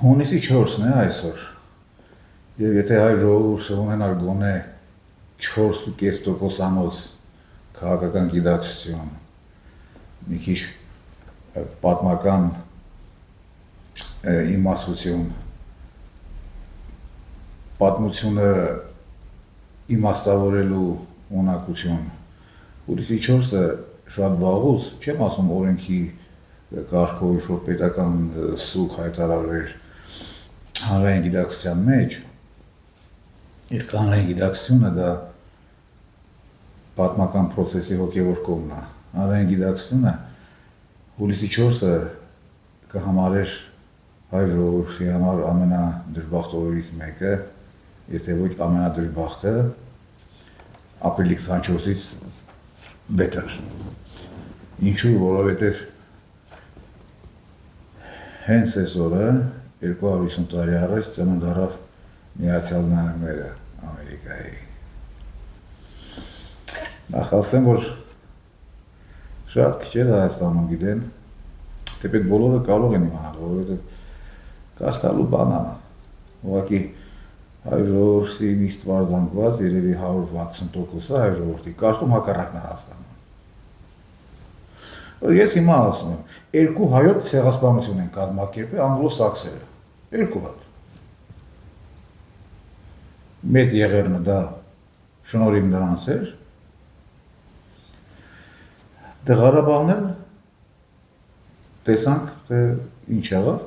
Հունիսի 4-ն է այսօր, և եթե հայ ժողովուրդը ունենար գոնե 4,5%-անոց քաղաքական գիտակցություն, մի քիչ պատմական իմաստություն, պատմությունը իմաստավորելու ունակություն, հուլիսի 4-ը շատ վաղուց, չեմ ասում օրենքի կարգով ինչ-որ պետական սուգ հայտարարվեր հանրային գիտակցության մեջ, իսկ հանրային գիտակցությունը դա պատմական պրոցեսի հոգևոր կողմն է։ Հանրային գիտակցությունը հուլիսի 4-ը կհամարեր հայ ժողովրդի համար ամենադժբախտ օրերից մեկը, եթե ոչ ամենադժբախտը, ապրիլի 24-ից բետր։ Ինչու, որովհետև հենց այս օրը 250 տարի առաջ ծնունդ առավ Միացյալ Նահանգները Ամերիկայի։ Նախ ասեմ, որ շատ քիչեր Հայաստանում գիտեն, թեպետ բոլորը կարող են իմանալ, որովհետև կարդալու բան է, ուղղակի հայ ժողովրդի միշտ վարձանգված, երևի 160%-ը հայ ժողովրդի կարդում հակառակն է հասկանում։ Ես հիմա ասում եմ, 2 հայոց ցեղասպանություն են կազմակերպել անգլո-սաքսերը, 2 հատ։ Մեծ եղերնը դա շնորհիվ նրանց էր, դե Ղարաբաղն էլ տեսանք, թե ինչ եղավ,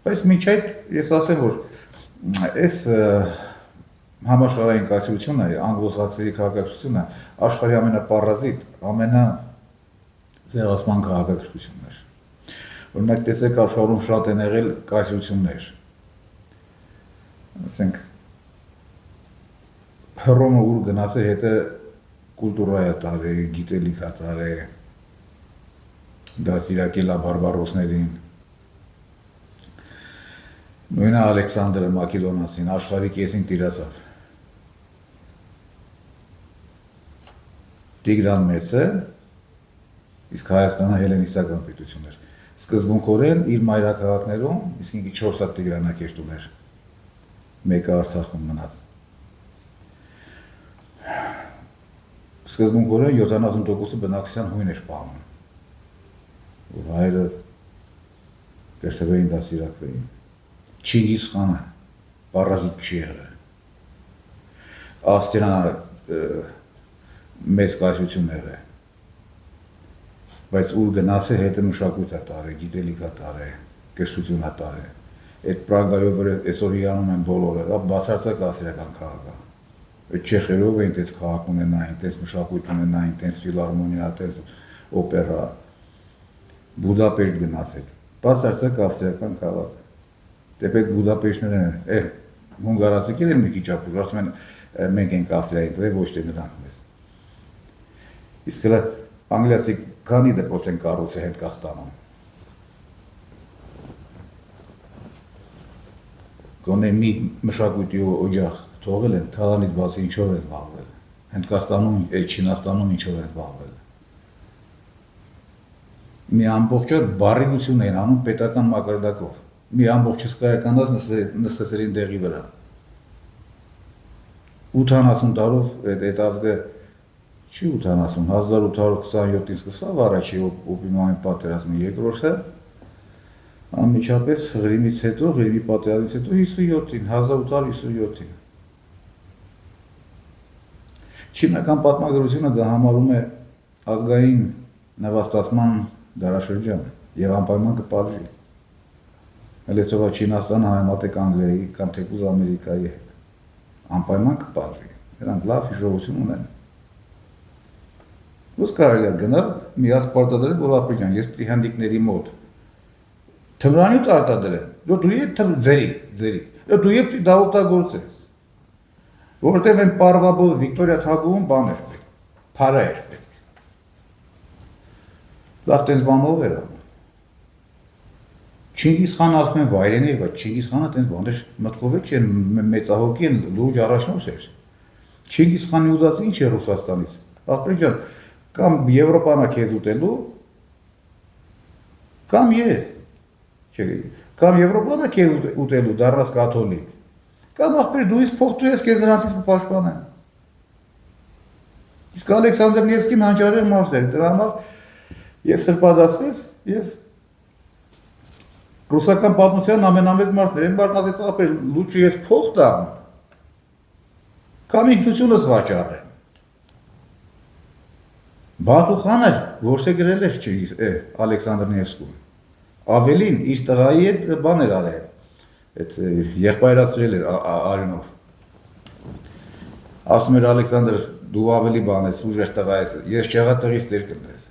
բայց մինչ այդ ես ասեմ, որ այս համաշխարհային կայսրությունը, անգլո-սաքսերի քաղաքակրթությունը աշխարհի ամենապարազիտ, ամենացեղասպան քաղաքակրթությունն էր։ Օրինակ տեսեք աշխարհում շատ են եղել կայսրություններ։ Ասենք Հռոմը ուր գնացել հետը կուլտուրա է տարել, գիտելիք է տարել, դաստիարակել է բարբարոսներին։ Նույնը Ալեքսանդրը Մակեդոնացին աշխարհի կեսին տիրացավ։ Տիգրան Մեծը, իսկ Հայաստանը հելենիստական պետություն էր։ Սկզբունքորեն իր մայրաքաղաքներում իսկ ինքը 4 հատ տիգրանակերտ ուներ, մեկը Արցախում մնաց։ Սկզբունքորեն 70%-ը բնակչության հույն էր պահում, որ հայերը կերտվեին, դաստիարակվեին։ Չինգիզ խանը պարազիտ չի եղել։ Ավստրիան մեծ կայսրություն եղել, բայց ուր գնացել հետը մշակույթ է տարել, գիտելիք է տարել, կրթություն է տարել։ Այդ Պրագայով այսօր իրանում են բոլորը, դա բացարձակ ավստրիական քաղաք է։ Այդ չեխերով էին տես քաղաք ունենային, տես մշակույթ ունենային, տես ֆիլհարմոնիա, տես օպերա։ Բուդապեշտ գնացեք, բացարձակ ավստրիական քաղաք։ Թեպետ Բուդապեշտները հունգարացիքեր են մի քիչ ապուր, ասում են մենք ենք Ավստրիայի տվել, ոչ թե նրանք մեզ։ Իսկ հələ անգլիացի քանի դեպոց են կառուցել Հնդկաստանում։ Գոնե մի մշակույթի օջախ թողել են, թաղանից բացի ինչով են զբաղվել։ Հնդկաստանում, Չինաստանում ինչով են զբաղվել։ Մի ամբողջ բարիգություն են անում պետական մակարդակով։ Մի ամբողջ հսկայականած նստեցրին դեղի վրա։ 80 տարով այդ ազգը, չի 80, 1827-ից սկսավ առաջի օպիմային պատերազմի երկրորդը, անմիջապես Ղրիմից հետո, Ղրիմի պատերազմից հետո 57-ին, 1857-ին։ Չինական պատմագրությունը դա համարում է ազգային նվաստացման դարաշրջան և անպայման կպատժի։ Հենց Չինաստանը համեմատեք Անգլիայի կամ թեկուզ Ամերիկայի հետ, անպայման կպատժի, նրանք լավ հիշողություն ունեն։ Ոնց կարելի է գնալ մի հատ պարտադրել, որ ապրիջան, ես պիտի հնդիկների մոտ թմրանյութ արտադրեմ, դու ետ ձերի, դու ետ դա օգտագործես, որովհետև այն պարվաբոլ Վիկտորիա թագուհուն բան էր պետք, փարա էր պետք։ Լավ տենց բանով էր անում։ Չինգիզ խանը ասում են վայրենի էր, բայց Չինգիզ խանը տենց բաներ մտքով չէ, մեծահոգի են, լուրջ առաջնորդ էր։ Չինգիզ խանի ուզած ինչ է Ռուսաստանից, ապրիջան, կամ Եվրոպան է քեզ ուտելու, կամ ես։ Կամ Եվրոպանը քեզ ուտելու դառնաս կաթոլիկ։ Կամ ախպեր դու իս փող տուես քեզ նրանցից կպաշտպանեն։ Իսկ Ալեքսանդր Նևսկին հանճարեղ մարդ էր, դրա համար եւ սրբադասվեց եւ ռուսական պատմության ամենամեծ մարդն էր, այն մարդն ասեց ապեր լուչի ես փող տամ, կամ ինքնությունս վաճառեմ։ Բաթուխանը որս է գրել էր Ալեքսանդր Նևսկուն, ավելին իր տղայի հետ բան էր արել, այդ եղբայրացրել էր արյունով։ Ասում էր Ալեքսանդր, դու ավելի բան ես, ուժեղ տղա ես, ես չեղա տղից տեր կնդրես։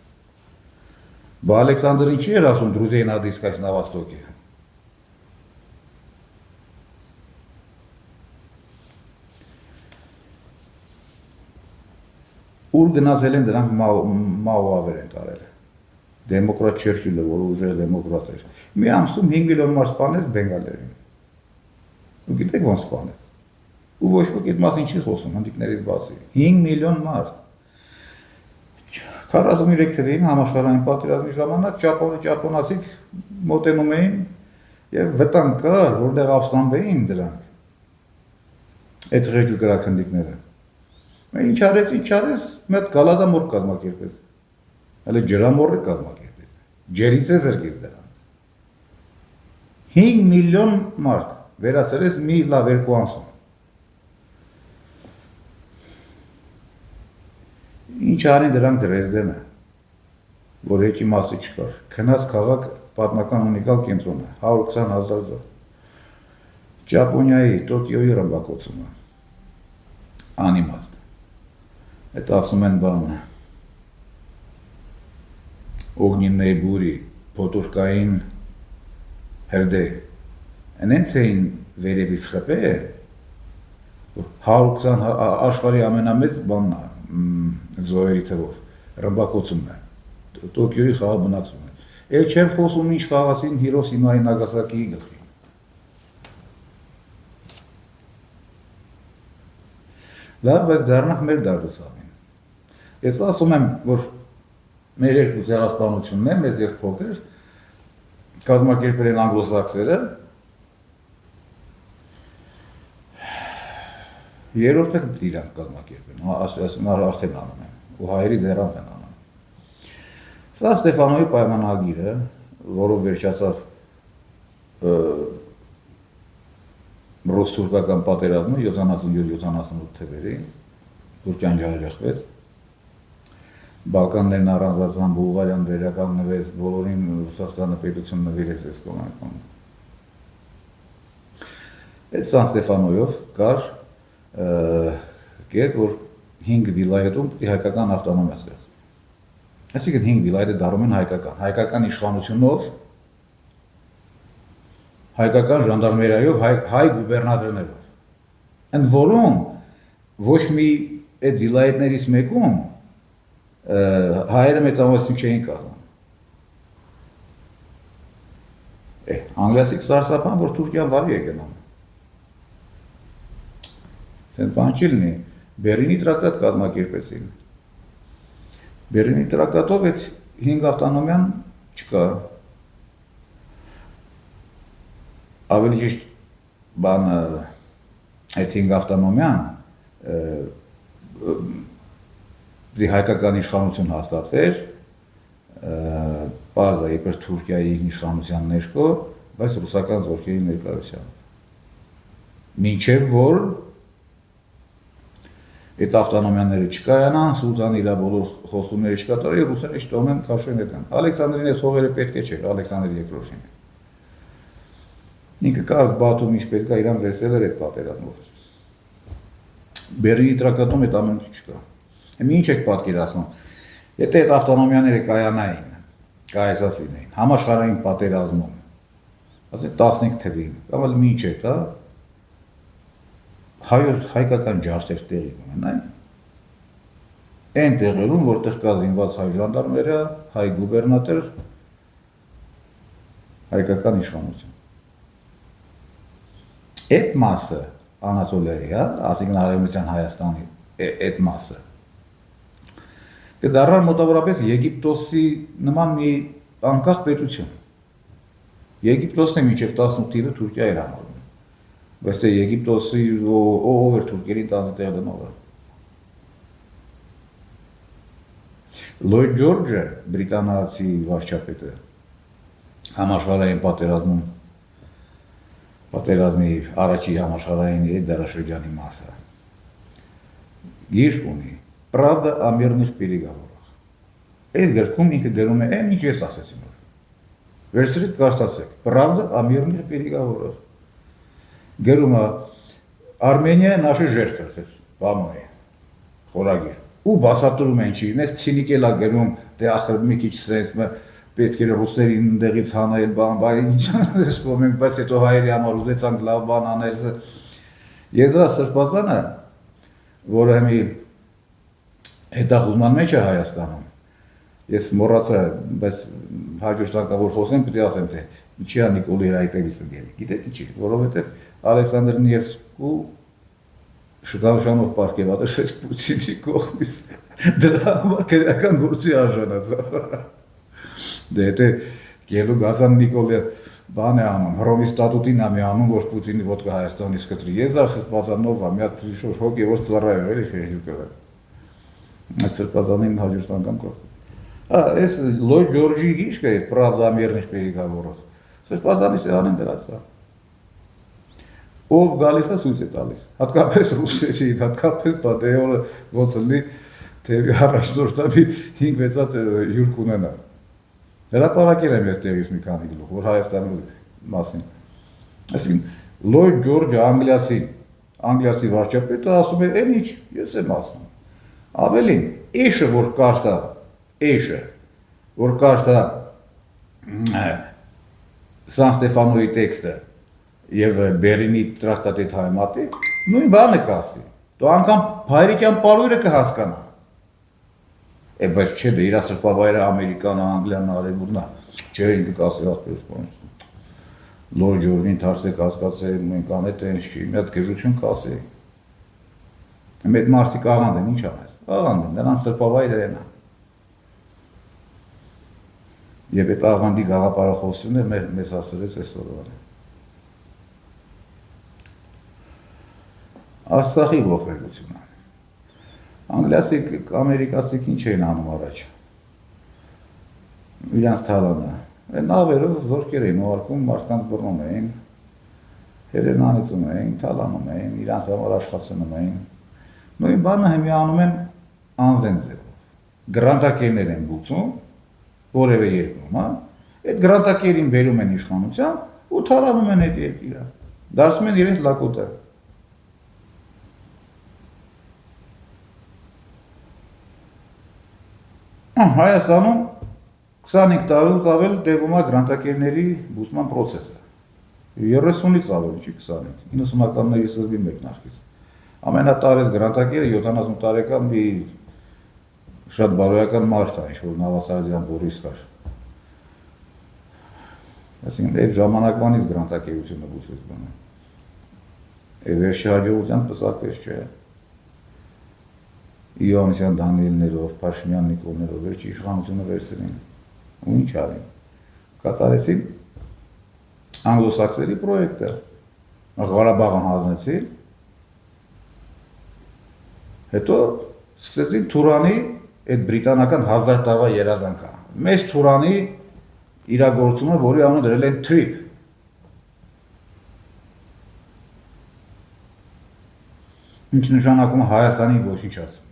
Բա Ալեքսանդրը ինչի էր ասում Դրուզիայի նադիսկայս նավաստոքի։ Ուր գնացել են դրանք մաուավեր են տարել։ Դեմոկրատ Չերչիլը, որ ուժեղ դեմոկրատ էր։ Մի ամսում 5 միլիոն մարդ սպանեց բենգալերին։ Ու գիտեք ոնց սպանեց։ Ու ոչ ոք այդ մասին չի խոսում, հնդիկներից բացի։ 5 միլիոն մարդ։ 43 թվին համաշխարհային պատերազմի ժամանակ ճապոնացիք մոտենում էին եւ վտանգ կար, որտեղ ապստամբեին դրանք։ Այդ ղեկի կրակ հնդիկները։ Ինչ արեց, մի հատ գալադամորդ կազմակերպեց, հələ ջրամորդ կազմակերպեց, ջերից է զրկեց դրանց։ 5 միլիոն մարդ վերացրեց մի լավ երկու ամսում։ Ինչ արին դրանք Դրեզդենը, որ եկի մասի չկար, քնած քաղաք պատմական ունիկալ կենտրոն է, 120,000 ձոր։ Ճապոնիայի, Տոկիոյի ռմբակոծումը, անիմաստ։ Այդ ասում են բան, օգնինների բուրի, պոտուրկային հրդե, ընենց էին վերևից խպե, 120 աշխարհի ամենամեծ բանն է, զոհերի թվով, ռմբակոծում է, Տոկիոյի խաղը բնակցում է։ Էլ չեմ խոսում ինչ խաղացին Հիրոսիմայի Նագասակիի գլխի։ Լավ, բայց դառնանք մեր դարդուսավին։ Ես ասում եմ, որ մեր երկու ցեղասպանությունն է, մեծ եւ փոքր, կազմակերպել են անգլոսաքսերը, երրորդը պետք է իրանք կազմակերպեն, ասում արդեն անում են, ու հայերի ձեռամբ են անում։ Սա Ստեֆանոյի պայմանագիրը, որով վերջացավ ռուս-թուրքական պատերազմը 77-78 թվերի, որ ճանճարեղվեց, Բալկաններն առանձնացան, Բուլղարիան վերականգնվեց, բոլորին Ռուսաստանը պետություն նվիրեց այս կողմակում։ Այդ Սան Ստեֆանոյով կար կետ, որ 5 վիլայետում հայկական ավտոնոմիա ստեղծվի։ Այսինքն 5 վիլայետը դառնում են հայկական իշխանությունով, հայկական ժանդարմերիայով, հայ գուբերնատորներով։ Ընդ որում ոչ մի այդ վիլայետներից մեկում հայերը մեծամասնություն չէին կազմում։ Անգլիացիք սարսափան, որ Թուրքիան վարի է գնում։ Սենց բան չի լինի, Բերլինի տրակտատ կազմակերպեցին։ Բերլինի տրակտատով այդ 5 ավտոնոմիան չկա։ Ավելի ճիշտ բանը այդ 5 ավտոնոմիան հայկական իշխանություն հաստատվեր, պարզ է իբր Թուրքիայի իշխանության ներքո, բայց ռուսական զորքերի ներկայությամբ։ Մինչև որ այդ ավտոնոմիաները չկայանան, սուլտանը իր բոլոր խոստումները չկատարի, ռուսները չթողնեն քաշեն այդան։ Ալեքսանդրին այդ հողերը պետք է չէր, Ալեքսանդր երկրորդին։ Ինքը կարծ Բաթում ինչ պետք է իրան վերցել էր այդ պատերազմով։ Բերլինի տրակտատում այդ ամեն ինչ չկա։ Ինչ եք պատկերացնում, եթե այդ ավտոնոմիաները կայանային, կայացած լինեին, համաշխարհային պատերազմում, ասենք 15 թվին, կամ էլ ինչ է, հայկական ջարդեր տեղի կունենային, այն տեղերում, որտեղ կա զինված հայ ժանդարմերիա, հայ գուբերնատոր, հայկական իշխանություն։ Այդ մասը Անատոլիայի, ասիկն Արևմտյան Հայաստանի այդ մասը, կդառնար մոտավորապես Եգիպտոսի նման մի անկախ պետություն։ Եգիպտոսն է մինչև 18 թիվը Թուրքիա էր համարում։ Բայց թե Եգիպտոսի ով էր թուրքերին տանձտեղ դնողը։ Լոյդ Ջորջը, բրիտանացի վարչապետը, համաշխարհային պատերազմի առաջի համաշխարհային դարաշրջանի մարդը։ Գիրք ունի «Правда о мирных переговорах»։ Այս գրքում ինքը գրում է այն ինչ ես ասեցի նոր։ Վերցրեք կարդացեք «Правда о мирных переговорах»։ Գրում է Արմենիա наши жертвы, բանում է խորագիր։ Ու բացատրում են չի, մեզ ցինիկ էլա գրում, դե ախր մի քիչ sense պետք է ռուսերին ընդեղից հանել, բան, ինչ անես կոմենք, բայց հետո հայերի համար ուզեցանք լավ բան անել։ Եզրա Սրբազանը, որը մի հետախուզման մեջ է Հայաստանում, ես մոռացա, բայց հաջորդ անգամ որ խոսեմ, պետք է ասեմ, թե ինչի է Նիկոլի Հայտերից ընկել։ Գիտեք ինչի, որովհետև Ալեքսանդր Նևսկու շքանշանով պարգևատրվեց Պուտինի կողմից, դրա համար քրեական գործի արժանացավ։ Դե եթե Գելու Գազան Նիկոլը բան է անում, Հռոմի ստատուտին է մի անում, որ Պուտինի ոտքը Հայաստանից կտրի։ Եզար Սրբազանով է, մի հատ հոգևոր ծառայ է, էլի ֆեյսբուքը։ Այդ Սրբազանին հաջորդ անգամ կասեմ։ Այս Լոյդ Ջորջի գիրքը է «Правда о мирных переговорах»։ Սրբազանի սեղանին դրած է։ Ով գալիս է ցույց է տալիս, հատկապես ռուսերին, հատկապես պատեորը ոնց լինի, թե առաջնորդը 5-6 հատ հյուր կունենա։ Հրապարակել եմ ես տեղից մի քանի գլուխ, որ Հայաստանի մասին։ Այսինքն Լոյդ Ջորջը անգլիացի վարչապետը ասում է, «Էն ինչ, ես եմ ասում»։ Ավելին, Էշը որ կարդա Սան Ստեֆանոյի տեքստը եւ Բերինի տրակտատի թայմատի, նույն բանը կասի։ Դու անգամ հայրիկյան պարույրը կհասկանա։ Բայց չէ, դե իր սրբավայրը Ամերիկան, Անգլիան, Արևմուտքն է, չէ, ինքը կասի ասպես բան։ Լոյդ Ջորջին դարձեք հասկացել, մենք անետ են չի, մի հատ գժություն կասի։ Մեծ մարդիկ աղանդ են, ինչ անես։ Աղանդ են, նրանց սրբավայրը են։ Եվ այդ աղանդի գաղափարախոսությունը մեզ հասցրեց այսօրվա։ Արցախի ողբերգությունը։ Անգլիացիք, ամերիկացիք ինչ էին անում առաջ։ Իրանց թալանը։ Այդ նավերով զորքեր էին ուղարկում, մարդկանց բռնում էին, հերերն անիծում էին, թալանում էին, իրանց համար աշխատում էին։ Նույն բանը հիմա անում են անզեն ձևով։ Գրանտակերներ են բուծում, որևէ երկրում, այդ գրանտակերին բերում են իշխանության ու թալանում են այդ երկիրը։ Դարձնում են իրենց լակոտը։ Հայաստանում 25 տարուց ավել տևում է գրանտակերների բուծման պրոցեսը։ 30-ից ավել, չի 25, 90-ականների սկզբի մեկնարկից։ Ամենատարեց գրանտակերը 70 տարեկան մի շատ բարոյական մարդ է, ինչ-որ Նավասարդյան Բորիս կար։ Այսինքն, այդ ժամանակվանից գրանտակերությունը բուծվեց բանը։ Վերջի հաջողության պսակվեց չէ։ Իոաննիսյան Դանիելներով, Փաշինյան Նիկոլներով վերջի իշխանությունը վերցրին։ Ու ինչ արին։ Կատարեցին անգլոսաքսերի պրոյեկտը։ Ղարաբաղը հանձնեցին։ Հետո սկսեցին Թուրանի այդ բրիտանական 1000 տարվա երազանքը։ Մեծ Թուրանի իրագործումը, որի անունը դրել են TRIP։ Ինչ նշանակում է Հայաստանի ոչնչացում։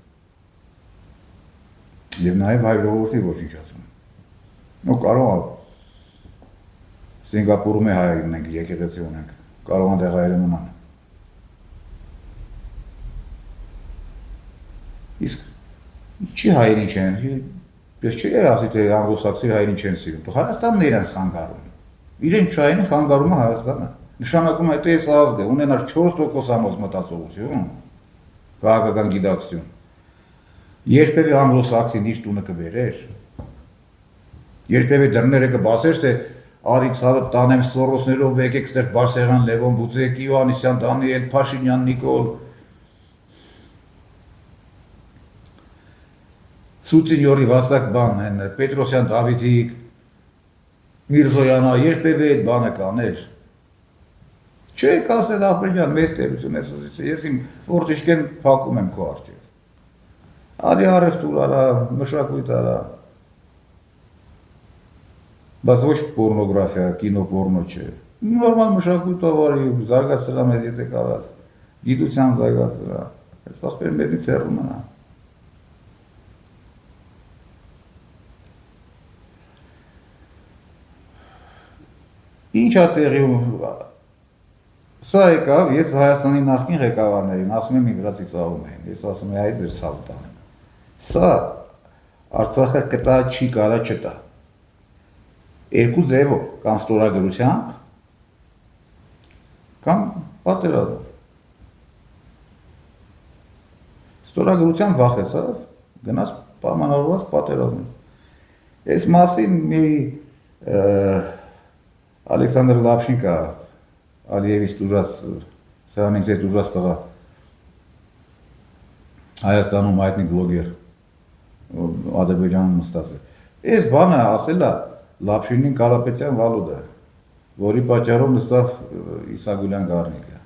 Եվ նաև հայ ժողովրդի ոչնչացում։ Ու կարող է Սինգապուրում է հայեր ունենք, եկեղեցի ունենք, կարող են դեղ հայերը մնան։ Իսկ չի հայերին չեն, ես չի ասի, թե անգլոսաքսի հայերին չեն սիրում, դու Հայաստանն է իրենց խանգարում։ Իրենց շահերին խանգարում է Հայաստանը։ Նշանակում է այդ այս ազգը ունենար 4% մտածողություն, քաղաքական գիտակցություն։ Երբևէ անգլոսաքսին իր տունը կբերեր։ Երբևէ դռները կբացեր, թե արի ցավը տանեմ Սորոսներով, եկեք ստեղ Բարսեղան Լևոն Բուծեկ, Իոաննիսյան Դանիել, Փաշինյան Նիկոլ, Սուծինյորի Վաստակ բան են, Պետրոսյան Դավիթիկ, Միրզոյանը երբևէ այդ բանը կաներ։ Չեք ասել ախպեջան, մեծ տերություն ես ասից, ես իմ որդիշկեն փակում եմ քո առջև։ Արի առևտուր արա, մշակույթ արա։ Բայց ոչ պորնոգրաֆիա, կինոպորնո չէ։ Նորմալ մշակույթ ավարի, զարգացրա մեզ եթե կարած, գիտության զարգացրա, այս ախպերը մեզնից հեռու մնա։ Ինչ է տեղի Սա եկավ, ես Հայաստանի նախկին ղեկավարներին, ասում եմ միգրացի ծաղում էին, ես ասում եմ այդ ձեր ցավը տանեմ։ Սա Արցախը կտա չի կարա չտա։ Երկու ձևով, կամ ստորագրությամբ, կամ պատերազմով։ Ստորագրությամբ վախեցավ, գնաց պայմանավորված պատերազմով։ Այս մասին մի Ալեքսանդր Լապշինկա Ալիևից դուրս, սրանից է դուրս տղա Հայաստանում հայտնի բլոգեր, Ադրբեջանում նստած է։ Այս բանը ասել է Լապշինին Կարապետյան Վալուդը, որի պատճառով նստավ Իսագուլյան Գառնիկը,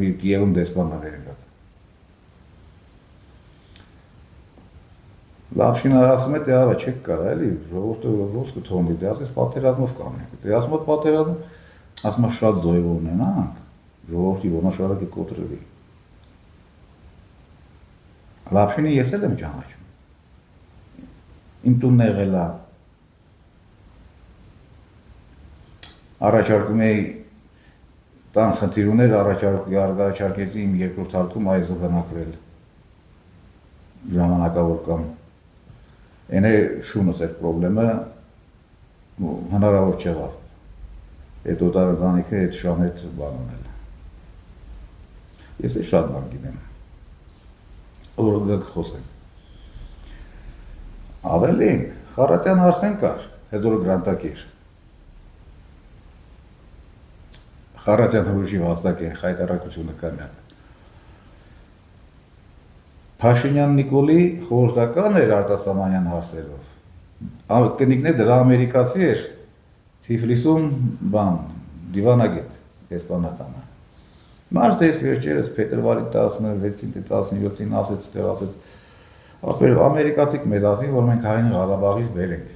մի Կիևում դեսպանն է վերեկած։ Լապշինը ասում է, թե արա չեք կարա, էլի, ժողովուրդը ոնց կթողնի, դե ասես պատերազմով կանենք, դե ասում է պատերազմ ասում է շատ զոհեր ունենանք, ժողովրդի որոշակի կոտրվի։ Լապշինի ես էլ եմ ճանաչում։ Իմ տունն եղել է։ Առաջարկում էի տան խնդիր ուներ, առաջարկեցի իմ երկրորդ հարկում այզը բնակվել ժամանակավոր կամ։ Այն է շունս էր պրոբլեմը, հնարավոր չեղավ։ Այդ օտար ընտանիքը այդ շան հետ բան ունել։ Ես է շատ բան գիտեմ, որ գք խոսեմ։ Ավելին, Խառատյան Արսեն կար, հեզորը գրանտակիր։ Խառատյան հրուժի վաստակ է, խայտարակությունը կա մի հատ։ Փաշինյան Նիկոլի խորհրդական էր արտասահմանյան հարցերով։ Կնիկն է դրա ամերիկացի էր, Թիֆլիսում բան, դիվանագետ, դեսպանատանը։ Մարդ ես վերջերս փետրվարի 16-ին, 17-ին ասեց, ստեղ ասեց, ախպեր ամերիկացիք մեզ ասին, որ մենք Հային Ղարաբաղից բերենք։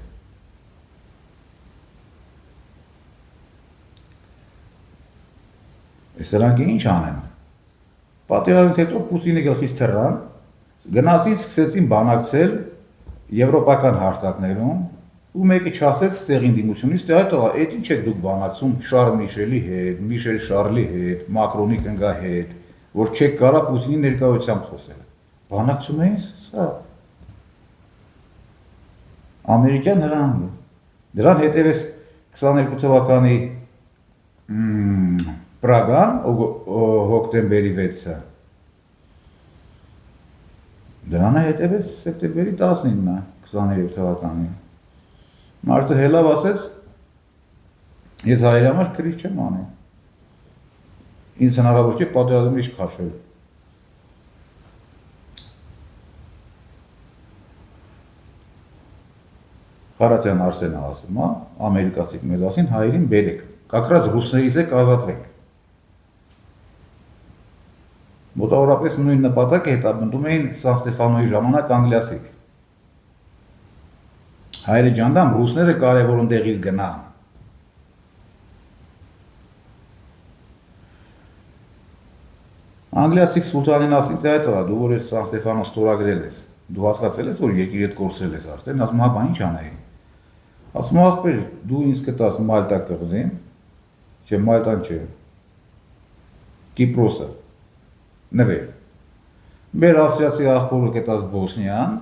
Սրանք ինչ անեն։ Պատերազմից հետո Պուտինի գլխից թռան, գնացին սկսեցին բանակցել եվրոպական հարթակներում, ու մեկը չասեց ստեղին դիմությունից, թե այդ ինչ եք դուք բանակցում Շարլ Միշելի հետ, Միշել Շարլի հետ, Մակրոնի կնգա հետ, որ չեք կարա Պուտինի ներկայությամբ խոսել։ Բանակցում էին սա։ Ամերիկյան հրահանգը։ Դրան հետևեց 22 թվականի Պրագան, հոկտեմբերի 6-ը։ Դրան հետևեց սեպտեմբերի 19-ը, 23 թվականի։ Մարդը հելավ ասեց, ես հայերի համար քրիչ չեմ անի։ Ինձ հնարավոր չէ պատերազմից քաշել։ Խառատյան Արսենը ասում է, ամերիկացիք մեզ ասին հայերին բերեք, կակրած ռուսներից եք ազատվենք։ Մոտավորապես նույն նպատակը հետապնդում էին Սան Ստեֆանոյի ժամանակ անգլիացիք։ Հայերը ջանդամ, ռուսները կարևոր ընդեղից գնան։ Անգլիացիք Սուլտանին ասին, թե այդ դու որ այդ Սան Ստեֆանո ստորագրել ես, դու հասկացել ես, որ երկիրը կորցրել ես արդեն, ասում հա, բա ինչ անեի։ Ասում ախպեր, դու ինձ կտաս Մալտա կղզին, չէ Մալտան չէ, Կիպրոսը, նվեր։ Մեր ասիացի ախպորը կտաս Բոսնիան,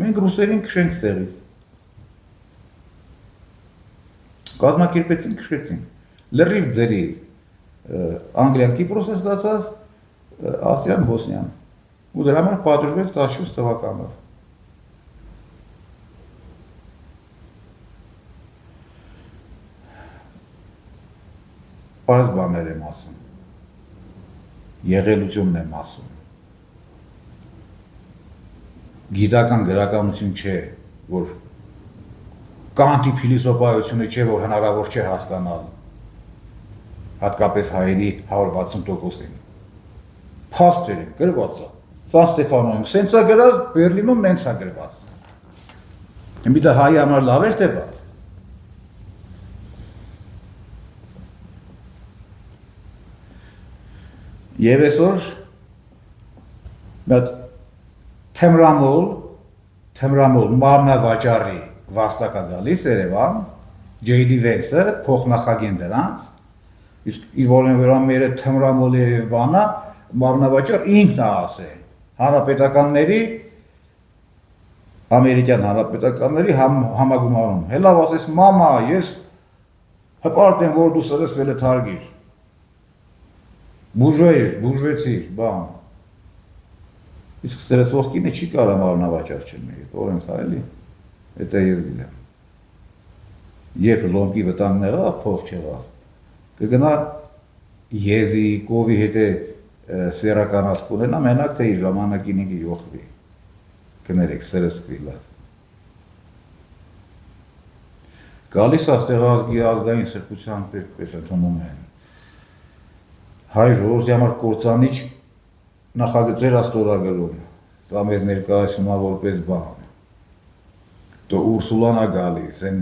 մենք ռուսերին քշենք ստեղից։ Կազմակերպեցին, քշեցին։ Լրիվ ձերի Անգլիան Կիպրոսը ստացավ, Ասիան Բոսնիան։ Ու դրա համար պատժվեց 14 թվականով։ Պարզ բաներ եմ ասում։ Եղելությունն եմ ասում։ Գիտական գրականություն չէ, որ կանտի փիլիսոփայությունը չէ, որ հնարավոր չէ հասկանալ հատկապես հայերի 160%-ին։ Փաստեր են գրված է։ Սան Ստեֆանոյում սենց է գրած, Բերլինում նենց է գրված։ Մի դա հայի համար լավ էր թե վատ։ Եվ այսօր մի թեմրամոլ մարմնավաճառի վաստակա գալիս Երևան, J.D. Vance-ը փոխնախագեն դրանց, իսկ իր որն վրա մեր թեմրամոլի եւ բանա մարմնավաճառ ինքն է ասել հանրապետականների ամերիկյան հանրապետականների համագումարում հելավ ասես մամա ես հպարտ եմ որ դու սրես վելը թարգիր բուրժվեցիր բան իսկ սրեսվող կինը չի կարա մարմնավաճառ չլինի օրեն խայելի Դա ես գիտեմ։ Երբ լոմկի վտանգն եղավ, փող չեղավ, կգնա եզի, կովի հետ է սերականատ կունենա, մենակ թե իր ժամանակին ինքի յոխվի, կներեք սրսկվի լավ։ Գալիս աստեղ ազգային սրբության պես ընդունում են։ Հայ ժողովրդի համար կործանիչ նախագծեր աստորագրում, սա մեզ ներկայացնում է որպես բան։ То Ուրսուլան է գալիս, են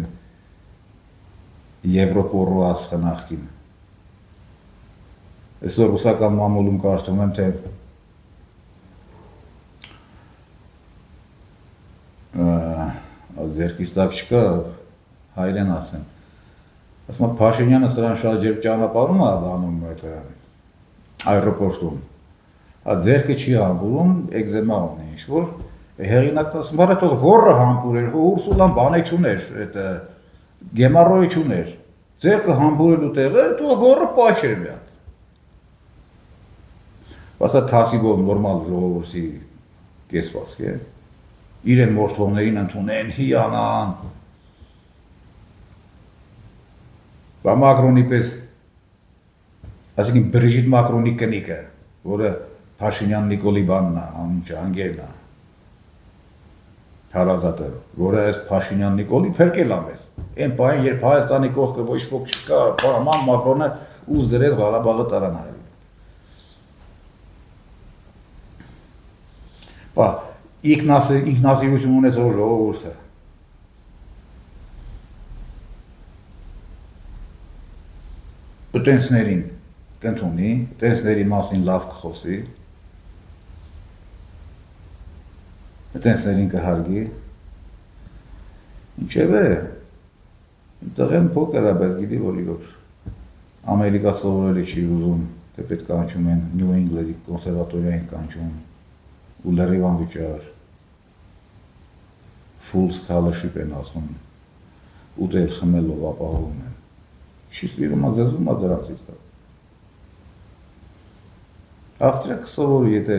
Եվրոպորու ասխնախքին։ Այսօր ռուսական մամուլում կարծում եմ, թե ձերքիս տակ չկա, հայրեն ասեմ։ Ասում եմ, Փաշինյանը սրան շատ ջերմ ճանապարհում է բանում այրոպորտում։ Ձերքը չի համբուրում, էկզեմա ունի, ինչ-որ հեղինակն ասում, բարը թող որը համբուրեր, Ուրսուլան բան է չուներ, գեմարոյ չուներ, ձերքը համբուրելու տեղը, թող որը պաչեր մի հատ։ Բասա թասիբով նորմալ ժողովրդի կեսվածք է, իրեն մորթողներին ընդունեն, հիանան։ Բա Մակրոնի պես, ասիկին Բրիժիտ Մակրոնի կնիկը, որը Փաշինյան Նիկոլի բանն է, անունչը, անգերն է, հարազատը, որը այս Փաշինյան Նիկոլի փրկել ամես։ Այն պահին, երբ Հայաստանի կողքը ոչ ոք չկա, ման Մակրոնը ուզ դրեց Ղարաբաղը տարան հայել։ Բա, ինքնասիրություն ունեցող ժողովուրդը։ Տենսներին կընդունի, տենսների մասին լավ կխոսի, տենսներին կհարգի, ինչև է, տղեն փոքր է, բայց գիտի, որ իրոք Ամերիկա սովորելի չի ուզում, թե պետք կանչում են Նյու Ինգլենդի կոնսերվատորիային կանչում, ու լրիվան վիճար, full scholarship են ասում, ուտել խմելով ապահովում են, չի սիրում ազեզում է դրանցից է։ Ավստրիա կսովորի, եթե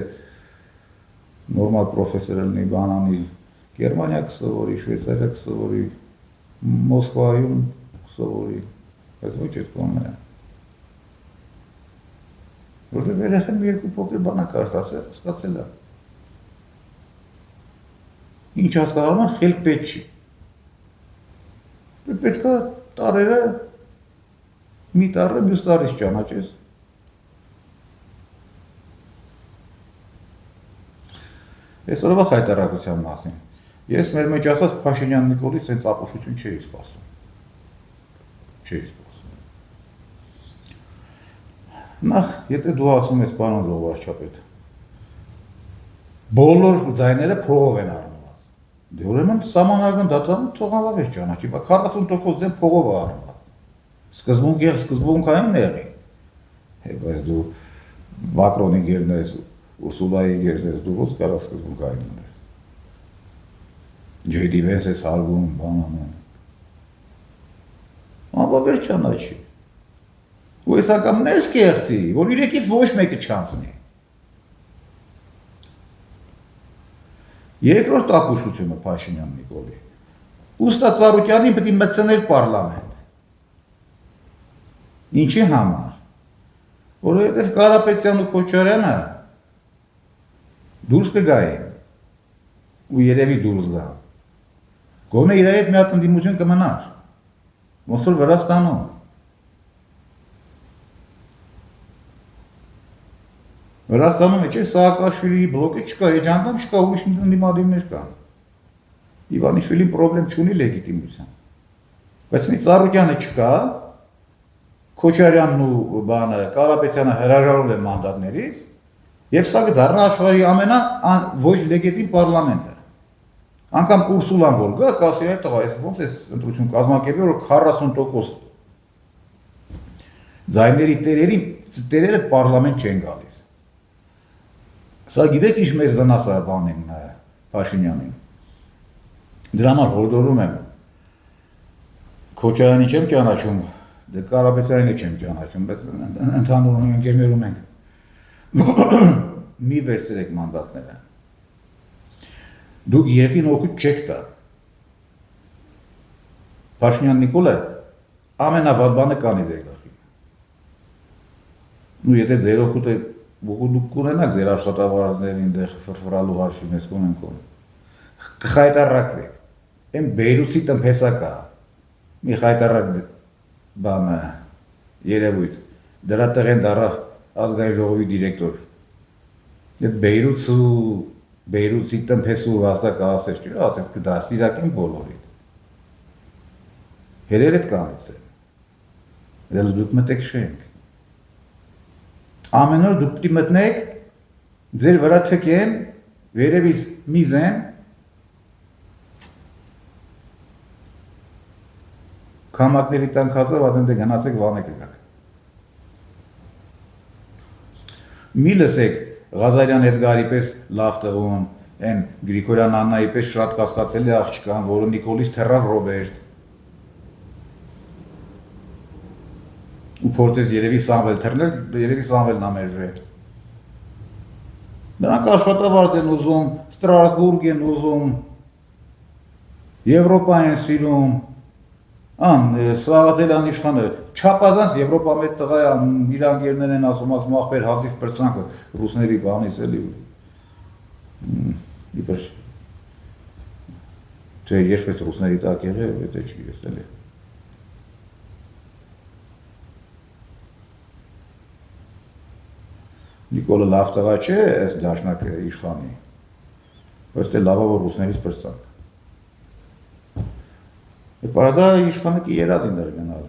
նորմալ պրոֆեսոր լինի բանանի, Գերմանիա կսովորի, Շվեյցարիա կսովորի, Մոսկվայում կսովորի, բայց ոչ այդ կողմն է։ Որտեղ երեխան մի երկու փոքր բանակ հասկացել է։ Ինչ հասկանում է, խելք պետք չի։ Պետք է տարերը մի տարը մյուս տարից ճանաչես։ Այսօրվա խայտարակության մասին։ Ես մեր մեջ ասած Փաշինյան Նիկոլից սենց ապուշություն չէի սպասում։ Չէի սպասում։ Նախ, եթե դու ասում ես պարոն ժողովարդչապետ, բոլոր ձայները փողով են առնված։ Դե ուրեմն սահմանադրական դատարանը թող ավավեր ճանաչի, բա 40% ձեն փողով է առնված։ Սկզբունքային եղի։ Բայց դու Մակրոնի գերն ես, Ուրսուլայի գերն ես, դու ոնց կարա սկզբունքային ունես։ J.D. Vance ես հարգում, բան անում։ Ավավեր ճանաչի։ Ու ես ակամն ես կեղծի, որ իրեկից ոչ մեկը չանցնի։ Երկրորդ ապուշությունը Փաշինյան Նիկոլի։ Ուստա Ծառուկյանին պետք է մտցներ պարլամենտ։ Ինչի համար։ Որովհետև Կարապետյան ու Քոչարյանը դուրս կգային ու երևի դուրս գան։ Գոնե իր հետ մի հատ ընդդիմություն կմնար։ Ոնց որ Վրաստանում։ Վրաստանում է Սաակաշվիլիի բլոկը չկա, Էջանդամ չկա, ուրիշ ընդդիմադիրներ կան։ Իվանիշվիլին պրոբլեմ չունի լեգիտիմության։ Բայց մի Ծառուկյանը չկա, Քոչարյանն ու բանը Կարապետյանը հրաժարվում են մանդատներից, եւ սա կդառնա աշխարհի ամենա ոչ լեգիտիմ պարլամենտը։ Անկամ Ուրսուլան որ գա, կասի այդ տղա, այս ոնց է ընտրություն կազմակերպել, որ 40% ձայների տերերը պարլամենտ չեն գալիս։ Սա գիտեք ինչ մեծ վնաս է բանին Փաշինյանին։ Դրա համար հորդորում եմ Քոչարյանի չեմ ճանաչում, դե Կարապետյանի չեմ ճանաչում, բայց ընդհանուր ընկերներում ենք։ Մի վերցրեք մանդատները։ Դուք երկին օգուտ չեք տա։ Փաշինյան Նիկոլը ամենավատ բանը կանի ձեր գլխին։ Ու եթե ձեր օգուտը դուք կունենաք ձեր աշխատավարձներին դեղ ֆրֆրալու հաշվին ես կունենքով, կխայտարակվեք։ Են Բեյրութի տնտեսակա, մի խայտարակ բանը երևույթ, դրա տեղեն դարավ ազգային ժողովի դիրեկտոր։ Այդ Բեյրութի տնտեսու վաստակը ասեր չէ, ասեր կդա սիրակին բոլորին։ Հերեր էդ կանից են, դել դուք մտեք շենք։ Ամեն օր դուք պիտի մտնեք, ձեր վրա թքեն, վերևից միզեն, քամակների տանքածով ասեն դե գնացեք վանեք եկաք։ Մի լսեք Ղազարյան Էդգարի պես լավ տղուն, են Գրիգորյան Աննայի պես շատ կասկածելի աղջկան, որը Նիկոլից թեռավ Ռոբերտ։ Ու փորձեց երևի Սամվել թռնել, երևի Սամվելն ամերժե։ Նրանք աշխատավարձ են ուզում, Ստրասբուրգ են ուզում, Եվրոպա են սիրում, Սաղաթելյան իշխանը, չապազանց Եվրոպա մեծ տղա է, իր անգերներ են ասում, ասում աղբեր հազիվ պրծանքը ռուսների բանից էլի, իպեր, թե երբես ռուսների տակ եղել, եթե չգիրես էլի։ Նիկոլը լավ տղա չէ, այս դաշնակը իշխանի, բայց թե լավա որ ռուսներից պրծանք։ Պարադա իշխանը կի երազին դեր գնալ։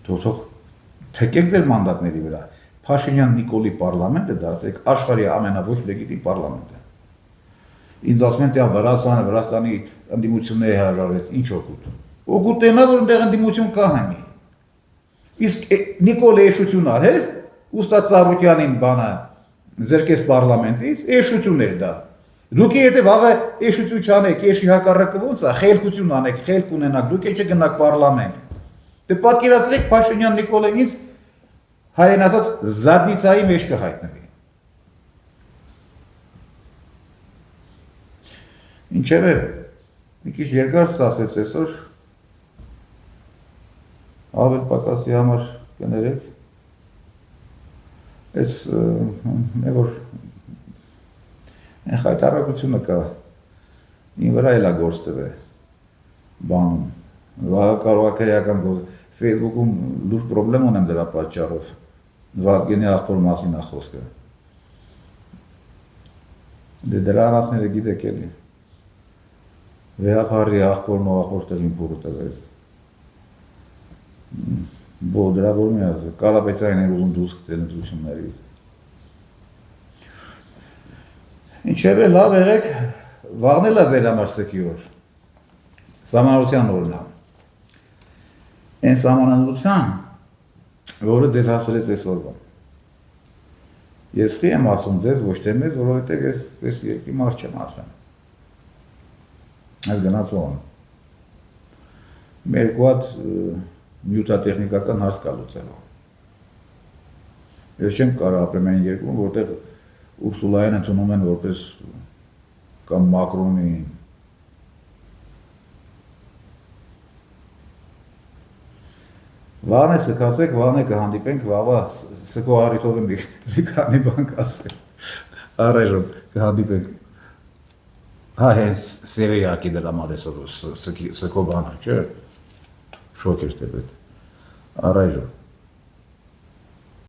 Թող թեկեք ձեր մանդատների վրա։ Փաշինյան Նիկոլի պարլամենտը դարձեք աշխարհի ամենավոչ լեգիտիմ պարլամենտը։ Ինձ ասում են տյան Վրաստանի ընդդիմությունների հրաժարվեց, ինչ օգուտ։ Օգուտ տենա, որ ընդեղ ընդդիմություն կա համի։ Իսկ Նիկոլը էշություն արեց, ուստա Ծառուկյանին բանը զրկեց պարլամենտից, էշություն էր դա։ Դուք եթե վաղը էշություն չանեք, էշի հակառակը ոնց է, խելքություն անեք, խելք ունենաք, դուք չգնաք պարլամենտ։ Դե պատկերացրեք Փաշինյան Նիկոլին ինձ հայերեն ասած զադնիցայի մեջ կհայտնվի։ Ինչևէ, մի քիչ երկար ստացվեց այսօր, ավել պակասի համար կներեք, այս որ Են խայտարակությունը կա, ին վրա էլ է գործ տվե բանում, կարողակայական գործ, Facebook-ում լուրջ պրոբլեմ ունեմ դրա պատճառով, Վազգենի աղբոր մասին է խոսքը։ Դե դրա անասները գիտեք էլի, վեհապարի աղբորն ու աղբոր տեղին փուրը տվեց։ Դրա որ մի ասը, Կարապետյանին էր ուզում դուրս գցել ընտրություններից։ Ինչևէ լավ եղեք, վաղնել է ձեր համար սեքի օր, սահմանության օրն է, այն սահմանադրության, որը ձեզ հասրեց այս օրվա։ Ես խի եմ ասում ձեզ, ոչ թե մեզ, որովհետև ես երկի մարդ չեմ ասում։ Այս գնացու եմ։ Մեր կուատ նյութատեխնիկական հարց կա լուծելով։ Ես չեմ կարող ապրեմ այն երկում, որտեղ Ուրսուլային ընդունում են որպես կամ Մակրոնի Վաղն է սքացեք, վաղն է կհանդիպենք, վաղվա սքո առիթով եմ մի քանի բան կասել, առայժմ կհանդիպենք։ Հա հենց սերեյակի դրա մալեսով սկոբանը, չէ, շոկ էր տեպետ, առայժմ,